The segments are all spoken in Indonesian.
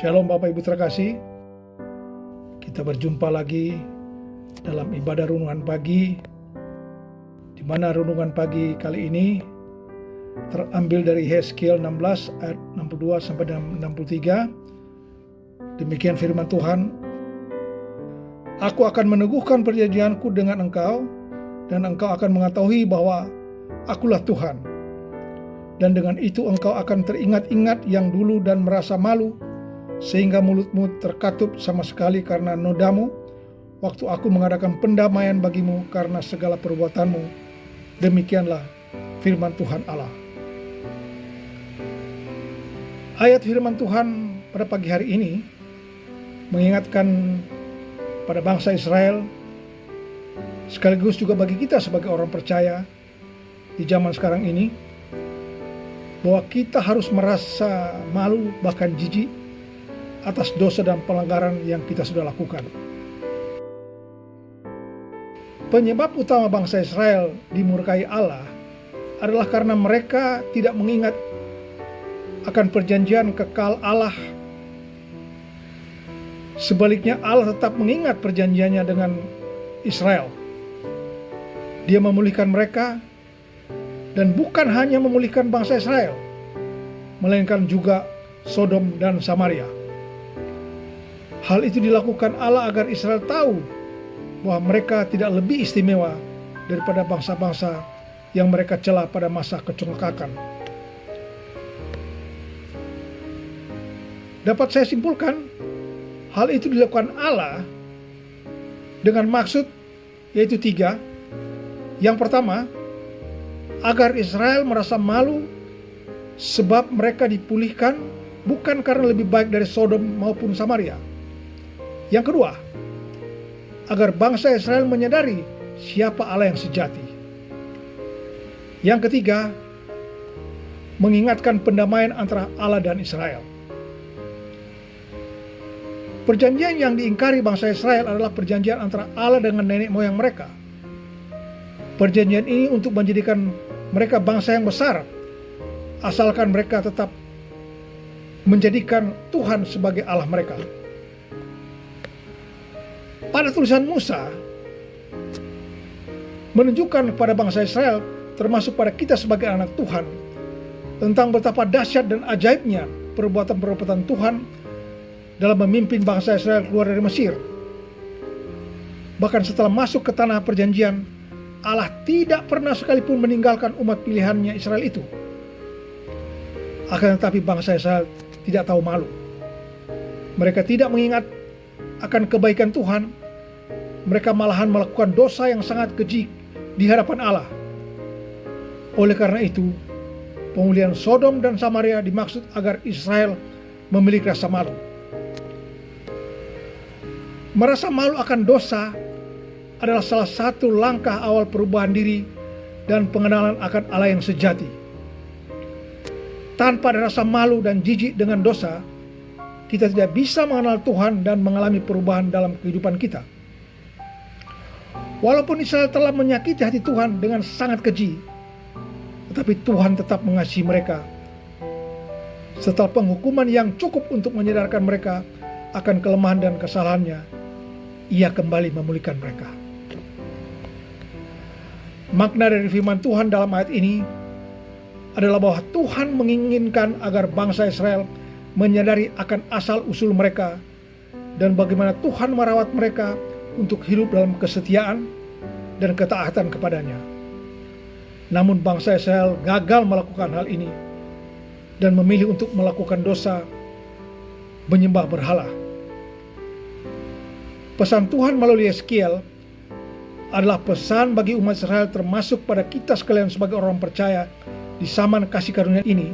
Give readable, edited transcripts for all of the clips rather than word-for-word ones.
Shalom Bapak Ibu terkasih. Kita berjumpa lagi dalam ibadah renungan pagi, di mana renungan pagi kali ini terambil dari Yeskiel 16 ayat 62 sampai dengan 63. Demikian firman Tuhan. Aku akan meneguhkan perjanjianku dengan engkau, dan engkau akan mengetahui bahwa akulah Tuhan. Dan dengan itu engkau akan teringat-ingat yang dulu dan merasa malu, sehingga mulutmu terkatup sama sekali karena nodamu, waktu aku mengadakan pendamaian bagimu karena segala perbuatanmu. Demikianlah firman Tuhan Allah. Ayat firman Tuhan pada pagi hari ini mengingatkan pada bangsa Israel, sekaligus juga bagi kita sebagai orang percaya di zaman sekarang ini, bahwa kita harus merasa malu bahkan jijik atas dosa dan pelanggaran yang kita sudah lakukan. Penyebab utama bangsa Israel dimurkai Allah adalah karena mereka tidak mengingat akan perjanjian kekal Allah. Sebaliknya, Allah tetap mengingat perjanjiannya dengan Israel. Dia memulihkan mereka, dan bukan hanya memulihkan bangsa Israel, melainkan juga Sodom dan Samaria. Hal itu dilakukan Allah agar Israel tahu bahwa mereka tidak lebih istimewa daripada bangsa-bangsa yang mereka cela pada masa kecongkakan. Dapat saya simpulkan, hal itu dilakukan Allah dengan maksud yaitu 3. Yang pertama, agar Israel merasa malu sebab mereka dipulihkan bukan karena lebih baik dari Sodom maupun Samaria. Yang kedua, agar bangsa Israel menyadari siapa Allah yang sejati. Yang ketiga, mengingatkan pendamaian antara Allah dan Israel. Perjanjian yang diingkari bangsa Israel adalah perjanjian antara Allah dengan nenek moyang mereka. Perjanjian ini untuk menjadikan mereka bangsa yang besar, asalkan mereka tetap menjadikan Tuhan sebagai Allah mereka. Pada tulisan Musa menunjukkan kepada bangsa Israel, termasuk pada kita sebagai anak Tuhan, tentang betapa dahsyat dan ajaibnya perbuatan-perbuatan Tuhan dalam memimpin bangsa Israel keluar dari Mesir. Bahkan setelah masuk ke tanah perjanjian, Allah tidak pernah sekalipun meninggalkan umat pilihannya Israel itu. Akan tetapi bangsa Israel tidak tahu malu. Mereka tidak mengingat akan kebaikan Tuhan. Mereka malahan melakukan dosa yang sangat keji di hadapan Allah. Oleh karena itu, pemulihan Sodom dan Samaria dimaksud agar Israel memiliki rasa malu. Merasa malu akan dosa adalah salah satu langkah awal perubahan diri dan pengenalan akan Allah yang sejati. Tanpa ada rasa malu dan jijik dengan dosa, kita tidak bisa mengenal Tuhan dan mengalami perubahan dalam kehidupan kita. Walaupun Israel telah menyakiti hati Tuhan dengan sangat keji, tetapi Tuhan tetap mengasihi mereka. Setelah penghukuman yang cukup untuk menyadarkan mereka akan kelemahan dan kesalahannya, Ia kembali memulihkan mereka. Makna dari firman Tuhan dalam ayat ini adalah bahwa Tuhan menginginkan agar bangsa Israel menyadari akan asal-usul mereka dan bagaimana Tuhan merawat mereka untuk hidup dalam kesetiaan dan ketaatan kepadanya. Namun bangsa Israel gagal melakukan hal ini dan memilih untuk melakukan dosa menyembah berhala. Pesan Tuhan melalui Yeskiel adalah pesan bagi umat Israel, termasuk pada kita sekalian sebagai orang percaya di zaman kasih karunia ini,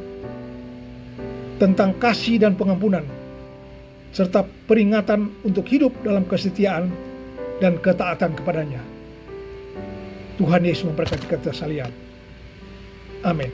tentang kasih dan pengampunan, serta peringatan untuk hidup dalam kesetiaan dan ketaatan kepadanya. Tuhan Yesus memberkati kita sekalian. Amin.